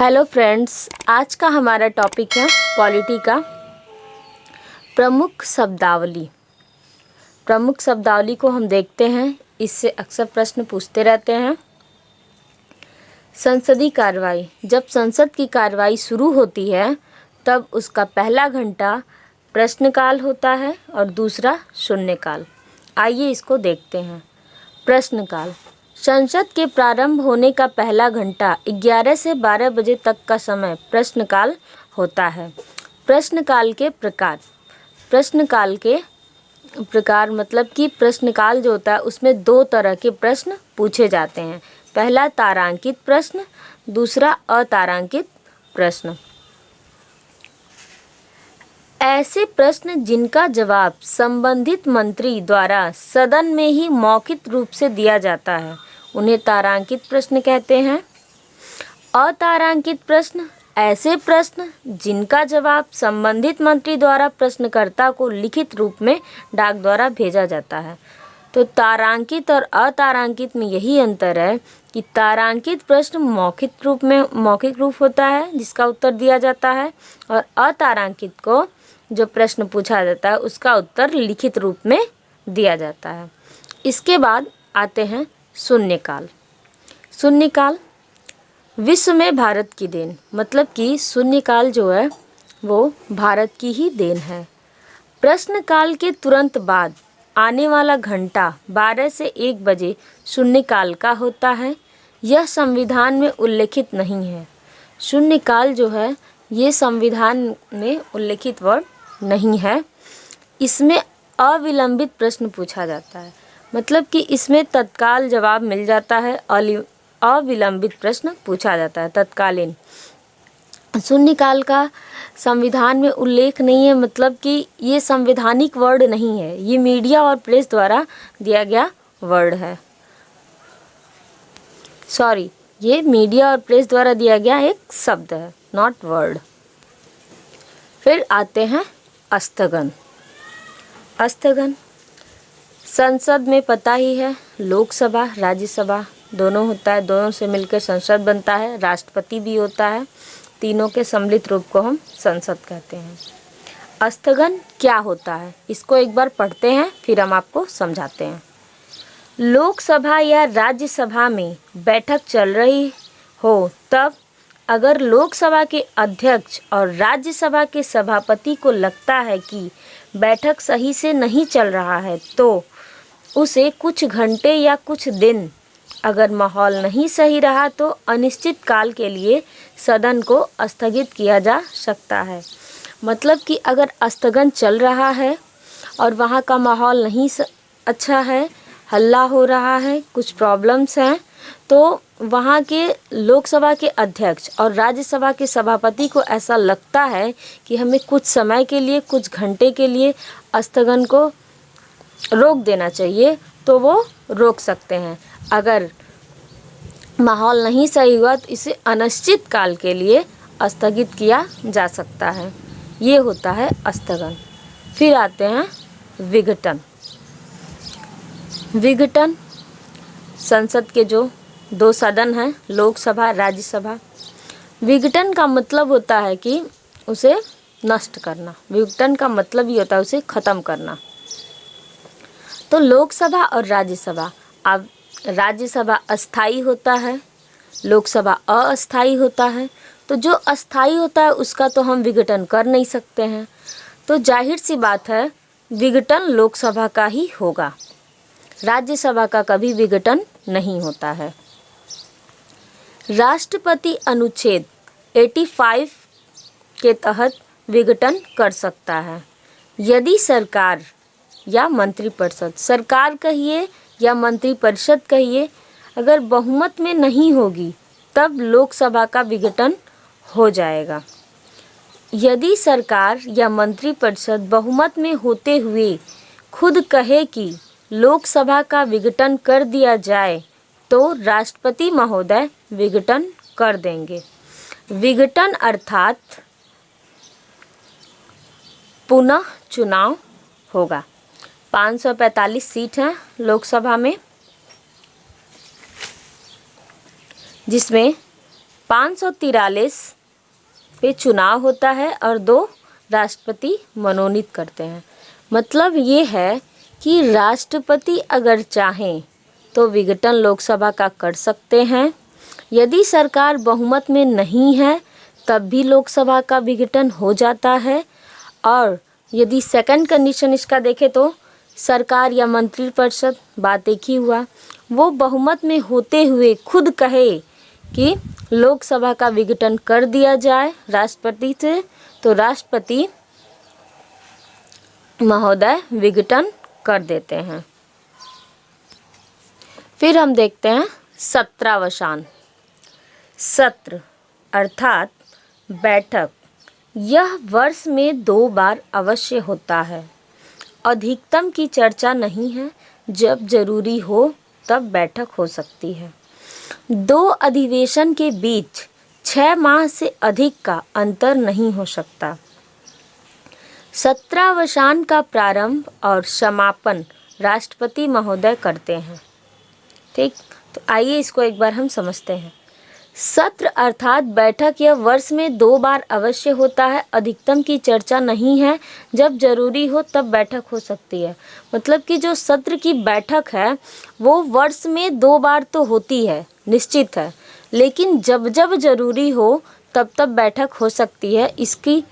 Hello friends, आज का हमारा टॉपिक है पॉलिटी का प्रमुख शब्दावली। प्रमुख शब्दावली को हम देखते हैं, इससे अक्सर प्रश्न पूछते रहते हैं। संसदीय कार्रवाई, जब संसद की कार्रवाई शुरू होती है तब उसका पहला घंटा प्रश्नकाल होता है और दूसरा शून्यकाल। आइए इसको देखते हैं। प्रश्नकाल, संसद के प्रारंभ होने का पहला घंटा 11 से 12 बजे तक का समय प्रश्नकाल होता है। प्रश्नकाल के प्रकार, प्रश्नकाल के प्रकार मतलब कि प्रश्नकाल जो होता है उसमें दो तरह के प्रश्न पूछे जाते हैं। पहला तारांकित प्रश्न, दूसरा अतारांकित प्रश्न। ऐसे प्रश्न जिनका जवाब संबंधित मंत्री द्वारा सदन में ही मौखिक रूप से दिया जाता है उन्हें तारांकित प्रश्न कहते हैं। अतारांकित प्रश्न, ऐसे प्रश्न जिनका जवाब संबंधित मंत्री द्वारा प्रश्नकर्ता को लिखित रूप में डाक द्वारा भेजा जाता है। तो तारांकित और अतारांकित में यही अंतर है कि तारांकित प्रश्न मौखिक रूप होता है जिसका उत्तर दिया जाता है, और अतारांकित को जो प्रश्न पूछा जाता है उसका उत्तर लिखित रूप में दिया जाता है। इसके बाद आते हैं शून्यकाल। शून्यकाल विश्व में भारत की देन, मतलब कि शून्यकाल जो है वो भारत की ही देन है। प्रश्नकाल के तुरंत बाद आने वाला घंटा 12 से 1 बजे शून्यकाल का होता है। यह संविधान में उल्लेखित नहीं है। शून्यकाल जो है ये संविधान में उल्लेखित वर्ड नहीं है। इसमें अविलंबित प्रश्न पूछा जाता है, मतलब कि इसमें तत्काल जवाब मिल जाता है। अविलंबित प्रश्न पूछा जाता है, तत्कालीन। शून्यकाल का संविधान में उल्लेख नहीं है, मतलब कि ये संवैधानिक वर्ड नहीं है, ये मीडिया और प्रेस द्वारा दिया गया वर्ड है। ये मीडिया और प्रेस द्वारा दिया गया एक शब्द है, नॉट वर्ड। फिर आते हैं स्थगन। स्थगन, संसद में पता ही है लोकसभा राज्यसभा दोनों होता है, दोनों से मिलकर संसद बनता है, राष्ट्रपति भी होता है। तीनों के सम्मिलित रूप को हम संसद कहते हैं। स्थगन क्या होता है इसको एक बार पढ़ते हैं, फिर हम आपको समझाते हैं। लोकसभा या राज्यसभा में बैठक चल रही हो तब अगर लोकसभा के अध्यक्ष और राज्यसभा के सभापति को लगता है कि बैठक सही से नहीं चल रहा है तो उसे कुछ घंटे या कुछ दिन, अगर माहौल नहीं सही रहा तो अनिश्चित काल के लिए सदन को स्थगित किया जा सकता है। मतलब कि अगर स्थगन चल रहा है और वहाँ का माहौल नहीं अच्छा है, हल्ला हो रहा है, कुछ प्रॉब्लम्स हैं, तो वहाँ के लोकसभा के अध्यक्ष और राज्यसभा के सभापति को ऐसा लगता है कि हमें कुछ समय के लिए, कुछ घंटे के लिए स्थगन को रोक देना चाहिए, तो वो रोक सकते हैं। अगर माहौल नहीं सही हुआ तो इसे अनिश्चित काल के लिए स्थगित किया जा सकता है। ये होता है स्थगन। फिर आते हैं विघटन। विघटन, संसद के जो दो सदन हैं, लोकसभा राज्यसभा। विघटन का मतलब होता है कि उसे नष्ट करना। विघटन का मतलब ही होता है उसे ख़त्म करना। तो लोकसभा और राज्यसभा, अब राज्यसभा अस्थाई होता है, लोकसभा अस्थाई होता है। तो जो अस्थाई होता है उसका तो हम विघटन कर नहीं सकते हैं, तो जाहिर सी बात है विघटन लोकसभा का ही होगा। राज्यसभा का कभी विघटन नहीं होता है। राष्ट्रपति अनुच्छेद 85 के तहत विघटन कर सकता है यदि सरकार या मंत्रिपरिषद, सरकार कहिए या मंत्रिपरिषद कहिए, अगर बहुमत में नहीं होगी तब लोकसभा का विघटन हो जाएगा। यदि सरकार या मंत्रिपरिषद बहुमत में होते हुए खुद कहे कि लोकसभा का विघटन कर दिया जाए तो राष्ट्रपति महोदय विघटन कर देंगे। विघटन अर्थात पुनः चुनाव होगा। 545 सीट हैं लोकसभा में, जिसमें 543 पे चुनाव होता है और 2 राष्ट्रपति मनोनीत करते हैं। मतलब ये है कि राष्ट्रपति अगर चाहें तो विघटन लोकसभा का कर सकते हैं। यदि सरकार बहुमत में नहीं है तब भी लोकसभा का विघटन हो जाता है। और यदि सेकंड कंडीशन इसका देखें तो सरकार या मंत्रिपरिषद, बात एक ही हुआ, वो बहुमत में होते हुए खुद कहे कि लोकसभा का विघटन कर दिया जाए राष्ट्रपति से, तो राष्ट्रपति महोदय विघटन कर देते हैं। फिर हम देखते हैं सत्रावसान। सत्र अर्थात बैठक, यह वर्ष में 2 बार अवश्य होता है। अधिकतम की चर्चा नहीं है, जब जरूरी हो तब बैठक हो सकती है। 2 अधिवेशन के बीच 6 माह से अधिक का अंतर नहीं हो सकता। सत्रावसान का प्रारंभ और समापन राष्ट्रपति महोदय करते हैं। ठीक, तो आइए इसको एक बार हम समझते हैं। सत्र अर्थात बैठक यह वर्ष में 2 बार अवश्य होता है। अधिकतम की चर्चा नहीं है, जब जरूरी हो तब बैठक हो सकती है। मतलब कि जो सत्र की बैठक है वो वर्ष में 2 बार तो होती है, निश्चित है, लेकिन जब जब जरूरी हो तब तब बैठक हो सकती है। इसकी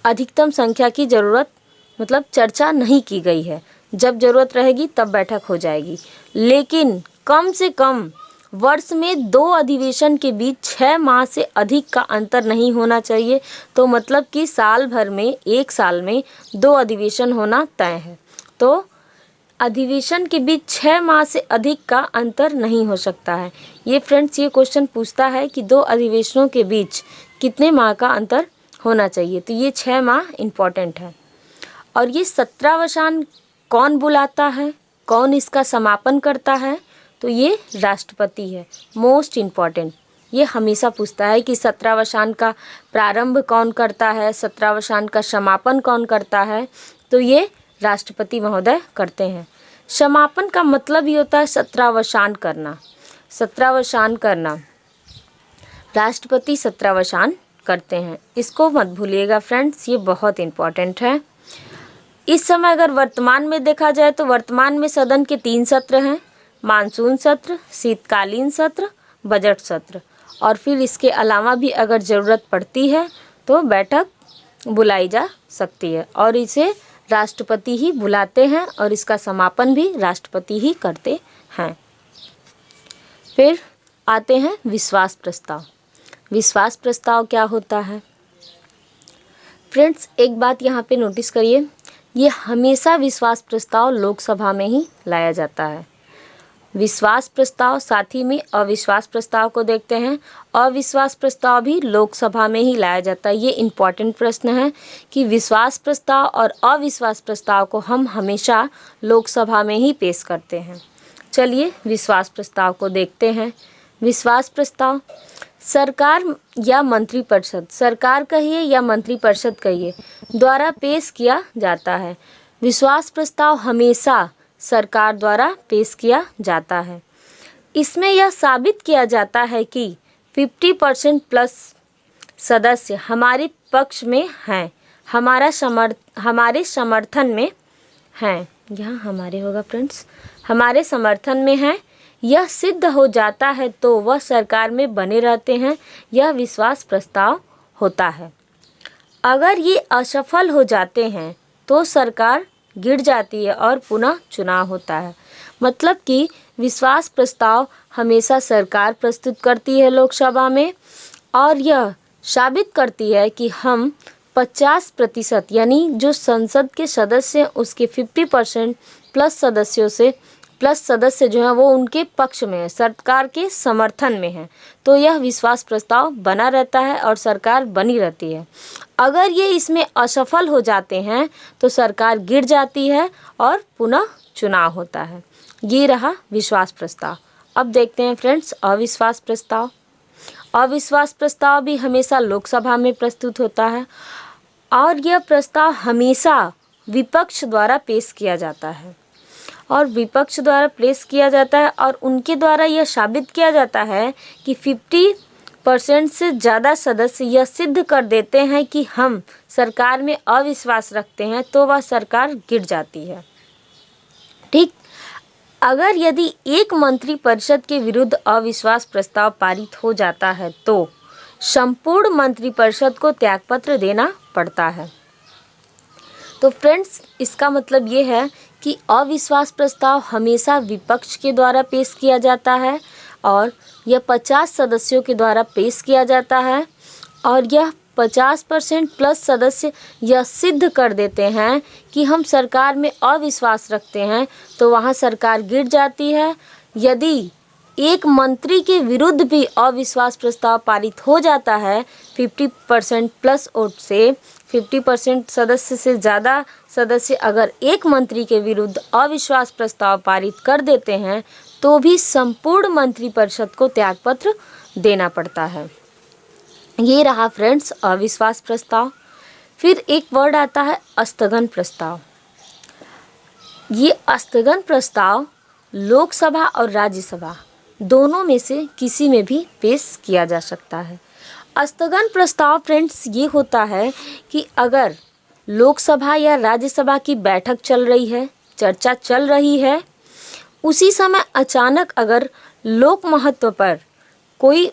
अधिकतम संख्या की ज़रूरत मतलब चर्चा नहीं की गई है। जब ज़रूरत रहेगी तब बैठक हो जाएगी, लेकिन कम से कम वर्ष में 2 अधिवेशन के बीच 6 माह से अधिक का अंतर नहीं होना चाहिए। तो मतलब कि साल भर में, एक साल में 2 अधिवेशन होना तय है। तो अधिवेशन के बीच 6 माह से अधिक का अंतर नहीं हो सकता है। ये फ्रेंड्स, ये क्वेश्चन पूछता है कि 2 अधिवेशनों के बीच कितने माह का अंतर होना चाहिए, तो ये 6 माह इम्पॉर्टेंट है। और ये सत्रावसान कौन बुलाता है, कौन इसका समापन करता है, तो ये राष्ट्रपति है। मोस्ट इम्पॉर्टेंट, ये हमेशा पूछता है कि सत्रावसान का प्रारंभ कौन करता है, सत्रावसान का समापन कौन करता है, तो ये राष्ट्रपति महोदय करते हैं। समापन का मतलब ही होता है सत्रावसान करना। सत्रावसान करना, राष्ट्रपति सत्रावसान करते हैं। इसको मत भूलिएगा फ्रेंड्स, ये बहुत इम्पॉर्टेंट है। इस समय अगर वर्तमान में देखा जाए तो वर्तमान में सदन के 3 सत्र हैं, मानसून सत्र, शीतकालीन सत्र, बजट सत्र। और फिर इसके अलावा भी अगर ज़रूरत पड़ती है तो बैठक बुलाई जा सकती है और इसे राष्ट्रपति ही बुलाते हैं और इसका समापन भी राष्ट्रपति ही करते हैं। फिर आते हैं विश्वास प्रस्ताव। विश्वास प्रस्ताव क्या होता है फ्रेंड्स, एक बात यहाँ पे नोटिस करिए, ये हमेशा विश्वास प्रस्ताव लोकसभा में ही लाया जाता है। विश्वास प्रस्ताव, साथ ही में अविश्वास प्रस्ताव को देखते हैं। अविश्वास प्रस्ताव भी लोकसभा में ही लाया जाता है। ये इम्पॉर्टेंट प्रश्न है कि विश्वास प्रस्ताव और अविश्वास प्रस्ताव को हम हमेशा लोकसभा में ही पेश करते हैं। चलिए विश्वास प्रस्ताव को देखते हैं। विश्वास प्रस्ताव सरकार या मंत्रिपरिषद, सरकार कहिए या मंत्रिपरिषद कहिए, द्वारा पेश किया जाता है। विश्वास प्रस्ताव हमेशा सरकार द्वारा पेश किया जाता है। इसमें यह साबित किया जाता है कि 50% प्लस सदस्य हमारे पक्ष में हैं, हमारे समर्थन में हैं। यहाँ हमारे होगा फ्रेंड्स, हमारे समर्थन में हैं। यह सिद्ध हो जाता है तो वह सरकार में बने रहते हैं। यह विश्वास प्रस्ताव होता है। अगर ये असफल हो जाते हैं तो सरकार गिर जाती है और पुनः चुनाव होता है। मतलब कि विश्वास प्रस्ताव हमेशा सरकार प्रस्तुत करती है लोकसभा में और यह साबित करती है कि हम 50% यानी जो संसद के सदस्य हैं उसके 50% प्लस सदस्य जो हैं वो उनके पक्ष में है, सरकार के समर्थन में है, तो यह विश्वास प्रस्ताव बना रहता है और सरकार बनी रहती है। अगर ये इसमें असफल हो जाते हैं तो सरकार गिर जाती है और पुनः चुनाव होता है। ये रहा विश्वास प्रस्ताव। अब देखते हैं फ्रेंड्स अविश्वास प्रस्ताव। अविश्वास प्रस्ताव भी हमेशा लोकसभा में प्रस्तुत होता है और यह प्रस्ताव हमेशा विपक्ष द्वारा पेश किया जाता है और विपक्ष द्वारा पेश किया जाता है और उनके द्वारा यह साबित किया जाता है कि 50% से ज़्यादा सदस्य यह सिद्ध कर देते हैं कि हम सरकार में अविश्वास रखते हैं तो वह सरकार गिर जाती है। ठीक, अगर यदि एक मंत्रिपरिषद के विरुद्ध अविश्वास प्रस्ताव पारित हो जाता है तो संपूर्ण मंत्रिपरिषद को त्यागपत्र देना पड़ता है। तो फ्रेंड्स, इसका मतलब ये है कि अविश्वास प्रस्ताव हमेशा विपक्ष के द्वारा पेश किया जाता है और यह 50 सदस्यों के द्वारा पेश किया जाता है और यह 50% प्लस सदस्य यह सिद्ध कर देते हैं कि हम सरकार में अविश्वास रखते हैं तो वहाँ सरकार गिर जाती है। यदि एक मंत्री के विरुद्ध भी अविश्वास प्रस्ताव पारित हो जाता है 50% प्लस वोट से, 50% सदस्य से ज़्यादा सदस्य अगर एक मंत्री के विरुद्ध अविश्वास प्रस्ताव पारित कर देते हैं तो भी संपूर्ण मंत्रिपरिषद को त्यागपत्र देना पड़ता है। ये रहा फ्रेंड्स अविश्वास प्रस्ताव। फिर एक वर्ड आता है स्थगन प्रस्ताव। ये स्थगन प्रस्ताव लोकसभा और राज्यसभा दोनों में से किसी में भी पेश किया जा सकता है। स्थगन प्रस्ताव फ्रेंड्स ये होता है कि अगर लोकसभा या राज्यसभा की बैठक चल रही है, चर्चा चल रही है, उसी समय अचानक अगर लोक महत्व पर कोई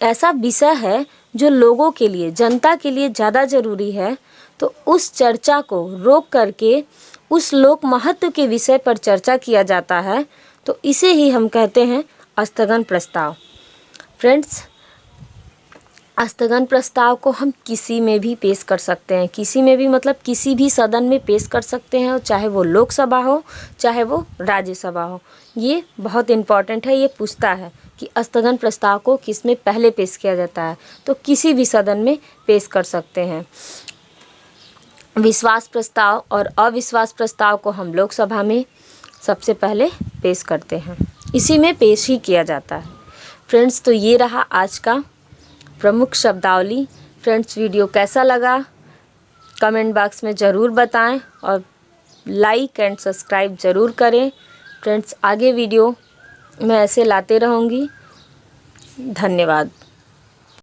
ऐसा विषय है जो लोगों के लिए, जनता के लिए ज़्यादा ज़रूरी है, तो उस चर्चा को रोक करके उस लोक महत्व के विषय पर चर्चा किया जाता है, तो इसे ही हम कहते हैं स्थगन प्रस्ताव। फ्रेंड्स, स्थगन प्रस्ताव को हम किसी में भी पेश कर सकते हैं, किसी में भी मतलब किसी भी सदन में पेश कर सकते हैं, चाहे वो लोकसभा हो चाहे वो राज्यसभा हो। ये बहुत इम्पॉर्टेंट है, ये पूछता है कि स्थगन प्रस्ताव को किस में पहले पेश किया जाता है, तो किसी भी सदन में पेश कर सकते हैं। विश्वास प्रस्ताव और अविश्वास प्रस्ताव को हम लोकसभा में सबसे पहले पेश करते हैं, इसी में पेश ही किया जाता है। फ्रेंड्स, तो ये रहा आज का प्रमुख शब्दावली। फ्रेंड्स, वीडियो कैसा लगा कमेंट बॉक्स में ज़रूर बताएं और लाइक एंड सब्सक्राइब ज़रूर करें। फ्रेंड्स, आगे वीडियो मैं ऐसे लाते रहूँगी। धन्यवाद।